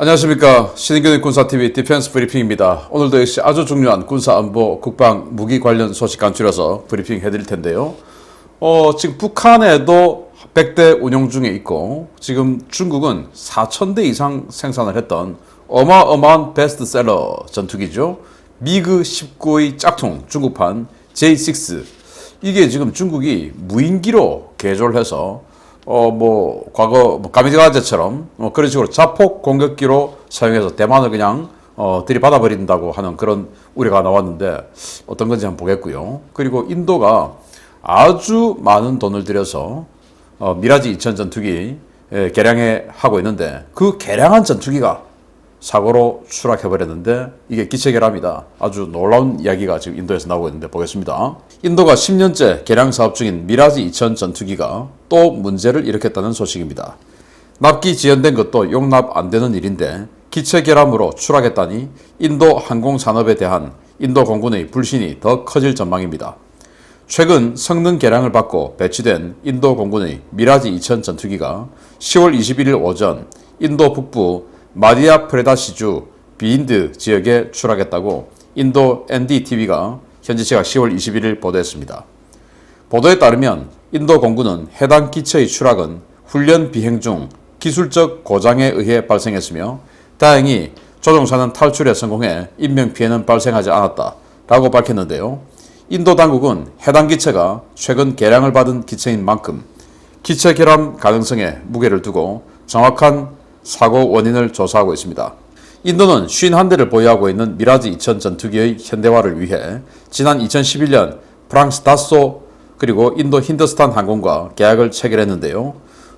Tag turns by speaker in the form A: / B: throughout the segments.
A: 안녕하십니까. 신인균의 군사TV 디펜스 브리핑입니다. 오늘도 역시 아주 중요한 군사안보, 국방, 무기 관련 소식 간추려서 브리핑 해드릴 텐데요. 지금 북한에도 100대 운용 중에 있고, 지금 중국은 4,000대 이상 생산을 했던 어마어마한 베스트셀러 전투기죠. 미그 19의 짝퉁 중국판 J6. 이게 지금 중국이 무인기로 개조를 해서 과거 가미가제처럼 그런 식으로 자폭 공격기로 사용해서 대만을 그냥 들이받아 버린다고 하는 그런 우려가 나왔는데 어떤 건지 한번 보겠고요. 그리고 인도가 아주 많은 돈을 들여서 미라지 2000 전투기 개량해 하고 있는데 그 개량한 전투기가 사고로 추락해버렸는데 이게 기체결함이다. 아주 놀라운 이야기가 지금 인도에서 나오고 있는데 보겠습니다. 인도가 10년째 개량 사업 중인 미라지 2000 전투기가 또 문제를 일으켰다는 소식입니다. 납기 지연된 것도 용납 안 되는 일인데 기체결함으로 추락했다니 인도 항공산업에 대한 인도 공군의 불신이 더 커질 전망입니다. 최근 성능 개량을 받고 배치된 인도 공군의 미라지 2000 전투기가 10월 21일 오전 인도 북부 마디아 프레다시주 비인드 지역에 추락했다고 인도 NDTV가 현지 시각 10월 21일 보도했습니다. 보도에 따르면 인도 공군은 해당 기체의 추락은 훈련 비행 중 기술적 고장에 의해 발생했으며 다행히 조종사는 탈출에 성공해 인명피해는 발생하지 않았다라고 밝혔는데요. 인도 당국은 해당 기체가 최근 개량을 받은 기체인 만큼 기체 결함 가능성에 무게를 두고 정확한 사고 원인을 조사하고 있습니다. 인도는 51대를 보유하고 있는 미라지 2000 전투기의 현대화를 위해 지난 2011년 프랑스 다소 그리고 인도 힌드스탄 항공과 계약을 체결했는데요.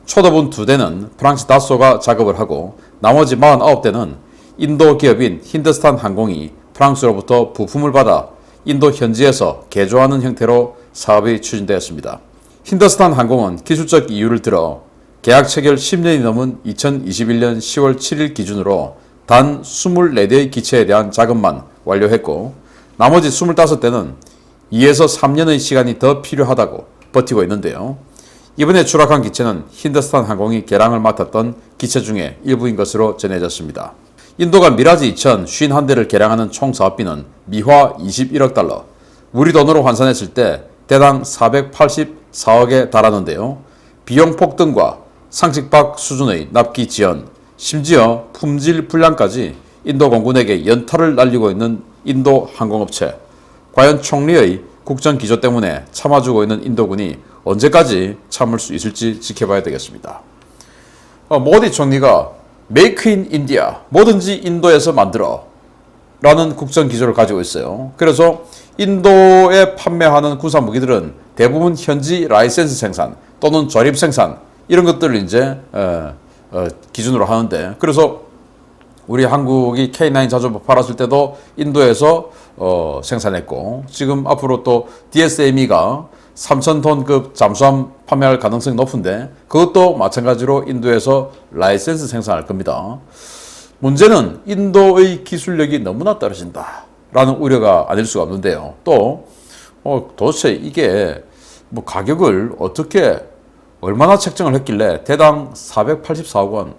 A: 초도분 2대는 프랑스 다소가 작업을 하고 나머지 49대는 인도 기업인 힌드스탄 항공이 프랑스로부터 부품을 받아 인도 현지에서 개조하는 형태로 사업이 추진되었습니다. 힌드스탄 항공은 기술적 이유를 들어 계약 체결 10년이 넘은 2021년 10월 7일 기준으로 단 24대의 기체에 대한 작업만 완료했고 나머지 25대는 2에서 3년의 시간이 더 필요하다고 버티고 있는데요. 이번에 추락한 기체는 힌드스탄 항공이 개량을 맡았던 기체 중에 일부인 것으로 전해졌습니다. 인도가 미라지 2000 51대를 개량하는 총 사업비는 미화 21억 달러, 우리 돈으로 환산했을 때 대당 484억에 달하는데요. 비용 폭등과 상식박 수준의 납기 지연, 심지어 품질 불량까지 인도 공군에게 연타를 날리고 있는 인도 항공업체. 과연 총리의 국정 기조 때문에 참아주고 있는 인도군이 언제까지 참을 수 있을지 지켜봐야 되겠습니다. 모디 총리가 메이크 인 인디아, 뭐든지 인도에서 만들어 라는 국정 기조를 가지고 있어요. 그래서 인도에 판매하는 군사 무기들은 대부분 현지 라이센스 생산 또는 조립 생산 이런 것들을 이제 기준으로 하는데 그래서 우리 한국이 K9 자주포 팔았을 때도 인도에서 생산했고 지금 앞으로 또 DSME가 3,000톤급 잠수함 판매할 가능성이 높은데 그것도 마찬가지로 인도에서 라이센스 생산할 겁니다. 문제는 인도의 기술력이 너무나 떨어진다 라는 우려가 아닐 수가 없는데요. 또 도대체 이게 가격을 어떻게 얼마나 책정을 했길래 대당 484억 원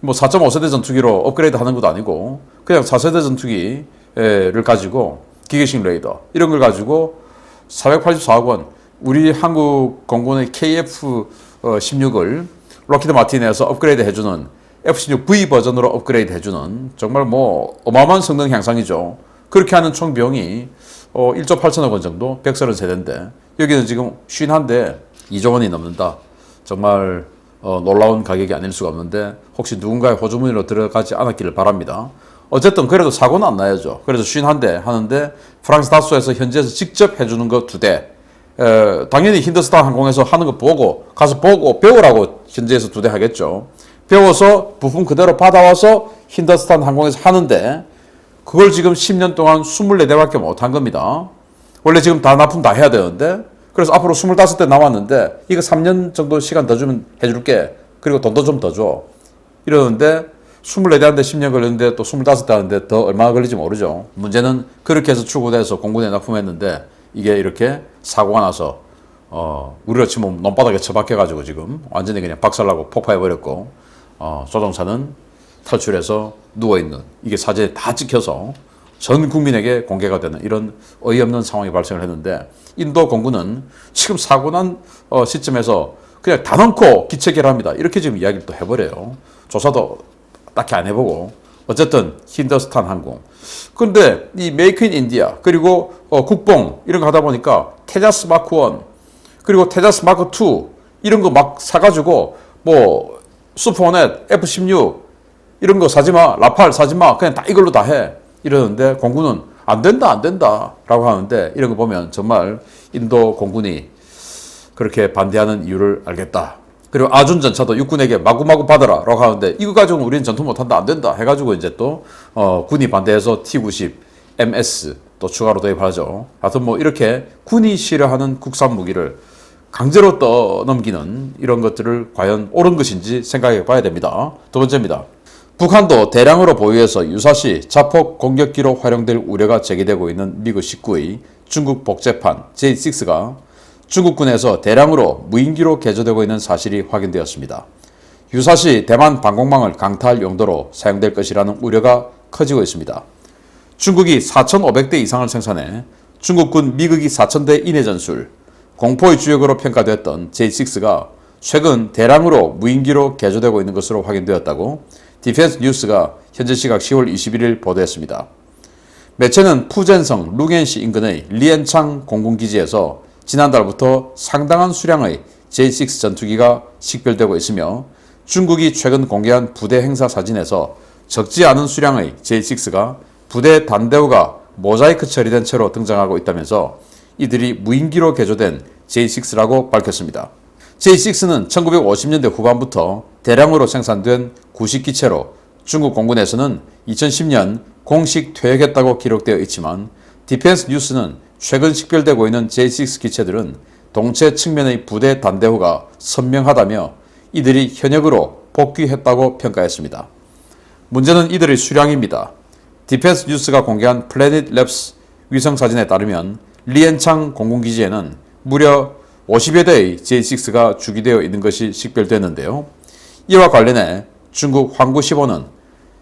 A: 4.5세대 전투기로 업그레이드 하는 것도 아니고 그냥 4세대 전투기를 가지고 기계식 레이더 이런 걸 가지고 484억 원 우리 한국 공군의 KF-16을 록히드 마틴에서 업그레이드 해주는 F-16V 버전으로 업그레이드 해주는 정말 어마어마한 성능 향상이죠. 그렇게 하는 총 비용이 1조 8천억 원 정도 133대인데 여기는 지금 51대 2조 원이 넘는다. 정말 놀라운 가격이 아닐 수가 없는데 혹시 누군가의 호주머니로 들어가지 않았기를 바랍니다. 어쨌든 그래도 사고는 안 나야죠. 그래서 51대 하는데 프랑스 다소에서 현지에서 직접 해주는 거 2대 당연히 힌드스탄 항공에서 하는 거 가서 보고 배우라고 현지에서 2대 하겠죠. 배워서 부품 그대로 받아와서 힌드스탄 항공에서 하는데 그걸 지금 10년 동안 24대밖에 못 한 겁니다. 원래 지금 다 납품 다 해야 되는데 그래서 앞으로 25대 남았는데 이거 3년 정도 시간 더 주면 해줄게. 그리고 돈도 좀 더 줘. 이러는데 24대 하는데 10년 걸렸는데 또 25대 하는데 더 얼마나 걸릴지 모르죠. 문제는 그렇게 해서 출고돼서 공군에 납품했는데 이게 이렇게 사고가 나서 우리로 치면 논바닥에 처박혀가지고 지금 완전히 그냥 박살나고 폭파해버렸고 조종사는 탈출해서 누워있는 이게 사진에 다 찍혀서 전 국민에게 공개가 되는 이런 어이없는 상황이 발생을 했는데 인도 공군은 지금 사고 난 시점에서 그냥 단언코 기체 결합니다. 이렇게 지금 이야기를 또 해버려요. 조사도 딱히 안 해보고 어쨌든 힌더스탄 항공. 그런데 이 메이크 인 인디아 그리고 국뽕 이런 거 하다 보니까 테자스 마크 1 그리고 테자스 마크 2 이런 거 막 사가지고 뭐 슈퍼호넷 F-16 이런 거 사지마 라팔 사지마 그냥 다 이걸로 다 해 이러는데 공군은 안 된다 라고 하는데 이런 거 보면 정말 인도 공군이 그렇게 반대하는 이유를 알겠다. 그리고 아준 전차도 육군에게 마구마구 받아라 라고 하는데 이거 가지고는 우리는 전투 못한다 안 된다 해가지고 이제 또 군이 반대해서 T-90 MS 또 추가로 도입하죠. 하여튼 뭐 이렇게 군이 싫어하는 국산 무기를 강제로 떠넘기는 이런 것들을 과연 옳은 것인지 생각해 봐야 됩니다. 두 번째입니다. 북한도 대량으로 보유해서 유사시 자폭 공격기로 활용될 우려가 제기되고 있는 미그 19의 중국 복제판 J6가 중국군에서 대량으로 무인기로 개조되고 있는 사실이 확인되었습니다. 유사시 대만 방공망을 강타할 용도로 사용될 것이라는 우려가 커지고 있습니다. 중국이 4,500대 이상을 생산해 중국군 미그기 4,000대 이내 전술, 공포의 주역으로 평가됐던 J6가 최근 대량으로 무인기로 개조되고 있는 것으로 확인되었다고 디펜스 뉴스가 현재 시각 10월 21일 보도했습니다. 매체는 푸젠성 루겐시 인근의 리엔창 공군기지에서 지난달부터 상당한 수량의 J6 전투기가 식별되고 있으며 중국이 최근 공개한 부대 행사 사진에서 적지 않은 수량의 J6가 부대 단대우가 모자이크 처리된 채로 등장하고 있다면서 이들이 무인기로 개조된 J6라고 밝혔습니다. J6는 1950년대 후반부터 대량으로 생산된 구식기체로 중국 공군에서는 2010년 공식 퇴역했다고 기록되어 있지만 디펜스 뉴스는 최근 식별되고 있는 J6 기체들은 동체 측면의 부대 단대후가 선명하다며 이들이 현역으로 복귀했다고 평가했습니다. 문제는 이들의 수량입니다. 디펜스 뉴스가 공개한 플래닛 랩스 위성사진에 따르면 리엔창 공군기지에는 무려 50여 대의 J6가 주기되어 있는 것이 식별됐는데요. 이와 관련해 중국 황구15는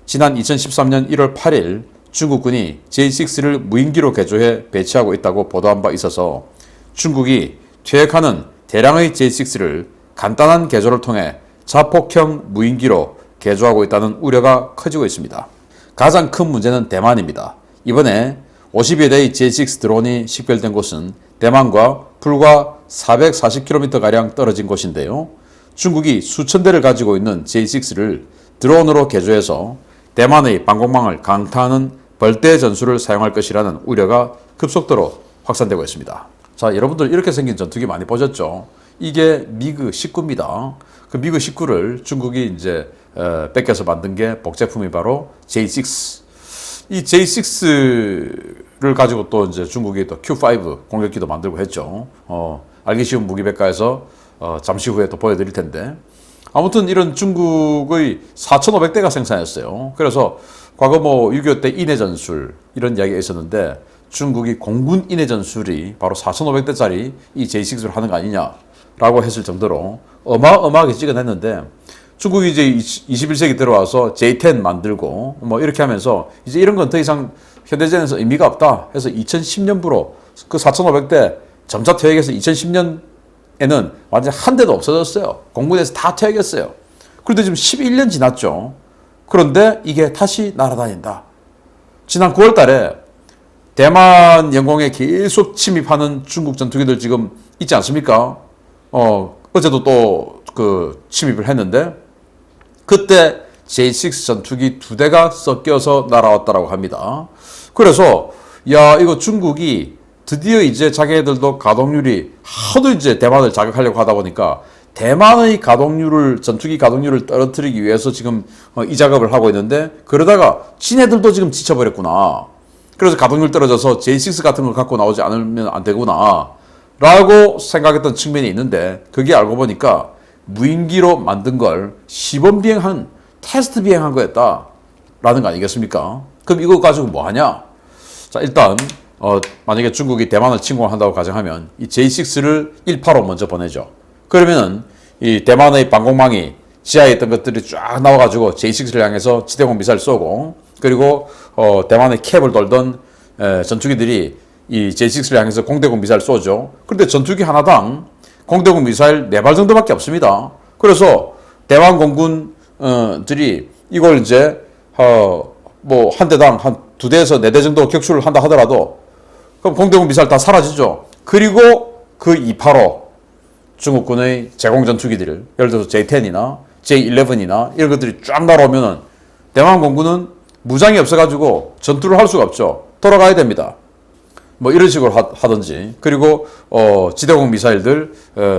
A: 지난 2013년 1월 8일 중국군이 J6를 무인기로 개조해 배치하고 있다고 보도한 바 있어서 중국이 퇴역하는 대량의 J6를 간단한 개조를 통해 자폭형 무인기로 개조하고 있다는 우려가 커지고 있습니다. 가장 큰 문제는 대만입니다. 이번에 50여 대의 J6 드론이 식별된 곳은 대만과 불과 440km가량 떨어진 곳인데요. 중국이 수천 대를 가지고 있는 J6를 드론으로 개조해서 대만의 방공망을 강타하는 벌떼 전술을 사용할 것이라는 우려가 급속도로 확산되고 있습니다. 자, 여러분들 이렇게 생긴 전투기 많이 보셨죠? 이게 미그 19입니다. 그 미그 19를 중국이 이제 뺏겨서 만든 게 복제품이 바로 J6. 이 J6를 가지고 또 이제 중국이 또 Q5 공격기도 만들고 했죠. 알기 쉬운 무기백과에서 잠시 후에 또 보여드릴 텐데. 아무튼 이런 중국의 4,500대가 생산했어요. 그래서 과거 뭐 6.25 때 인해 전술 이런 이야기가 있었는데 중국이 공군 인해 전술이 바로 4,500대짜리 이 J6를 하는 거 아니냐라고 했을 정도로 어마어마하게 찍어냈는데 중국이 이제 21세기 들어와서 J10 만들고 뭐 이렇게 하면서 이제 이런 건 더 이상 현대전에서 의미가 없다 해서 2010년부로 그 4,500대 점차 퇴역해서 2010년에는 완전 한 대도 없어졌어요. 공군에서 다 퇴역했어요. 그런데 지금 11년 지났죠. 그런데 이게 다시 날아다닌다. 지난 9월 달에 대만 영공에 계속 침입하는 중국 전투기들 지금 있지 않습니까? 어제도 또 그 침입을 했는데 그때 J6 전투기 2대가 섞여서 날아왔다라고 합니다. 그래서 야 이거 중국이 드디어 이제 자기네들도 가동률이 하도 이제 대만을 자극하려고 하다 보니까 대만의 가동률을 전투기 가동률을 떨어뜨리기 위해서 지금 이 작업을 하고 있는데 그러다가 지네들도 지금 지쳐버렸구나. 그래서 가동률 떨어져서 J6 같은 걸 갖고 나오지 않으면 안 되구나 라고 생각했던 측면이 있는데 그게 알고 보니까 무인기로 만든 걸 시범 비행한 테스트 비행한 거였다 라는 거 아니겠습니까? 그럼 이거 가지고 뭐 하냐? 자 일단 만약에 중국이 대만을 침공한다고 가정하면 이 J6를 185 먼저 보내죠. 그러면은 이 대만의 방공망이 지하에 있던 것들이 쫙 나와가지고 J6를 향해서 지대공 미사일 쏘고, 그리고 대만의 캡을 돌던 전투기들이 이 J6를 향해서 공대공 미사일 쏘죠. 그런데 전투기 하나당 공대공 미사일 4발 정도밖에 없습니다. 그래서 대만 공군들이 이걸 이제 뭐 한 대당 한 2대에서 4대 정도 격추를 한다 하더라도 그럼 공대공 미사일 다 사라지죠. 그리고 그 285 중국군의 제공 전투기들, 예를 들어서 J10이나 J11이나 이런 것들이 쫙 날아오면은 대만 공군은 무장이 없어가지고 전투를 할 수가 없죠. 돌아가야 됩니다. 뭐 이런 식으로 하든지, 그리고 지대공 미사일들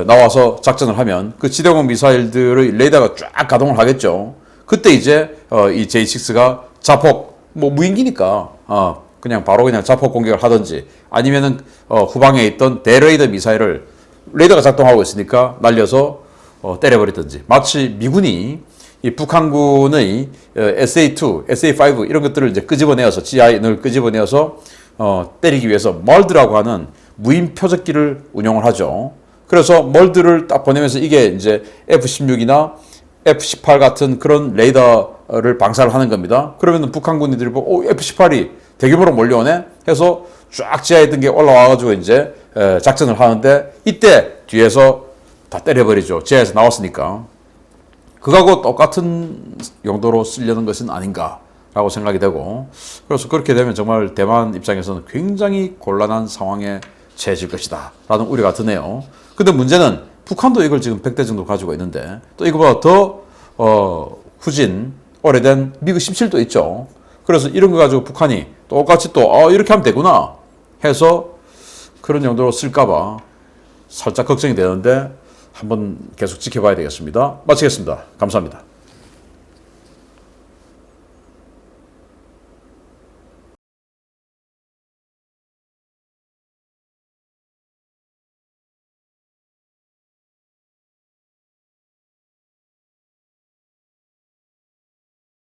A: 나와서 작전을 하면 그 지대공 미사일들의 레이더가 쫙 가동을 하겠죠. 그때 이제 이 J6가 자폭, 뭐 무인기니까 그냥 바로 그냥 자폭 공격을 하든지, 아니면은 후방에 있던 대레이더 미사일을 레이더가 작동하고 있으니까 날려서 때려버리든지, 마치 미군이 이 북한군의 SA2, SA5 이런 것들을 이제 끄집어내어서 GIN을 끄집어내어서 때리기 위해서 멀드라고 하는 무인 표적기를 운용을 하죠. 그래서 멀드를 딱 보내면서 이게 이제 F-16이나 F-18 같은 그런 레이더를 방사를 하는 겁니다. 그러면 북한군인들이 보고 F-18이 대규모로 몰려오네 해서 쫙 지하에 있던 게 올라와가지고 이제 작전을 하는데, 이때 뒤에서 다 때려버리죠. 지하에서 나왔으니까. 그거하고 똑같은 용도로 쓰려는 것은 아닌가라고 생각이 되고, 그래서 그렇게 되면 정말 대만 입장에서는 굉장히 곤란한 상황에 처해질 것이다 라는 우려가 드네요. 근데 문제는 북한도 이걸 지금 100대 정도 가지고 있는데, 또 이거보다 더 후진 오래된 미그 17도 있죠. 그래서 이런 거 가지고 북한이 똑같이 또 이렇게 하면 되구나 해서 그런 용도로 쓸까봐 살짝 걱정이 되는데, 한번 계속 지켜봐야 되겠습니다. 마치겠습니다. 감사합니다.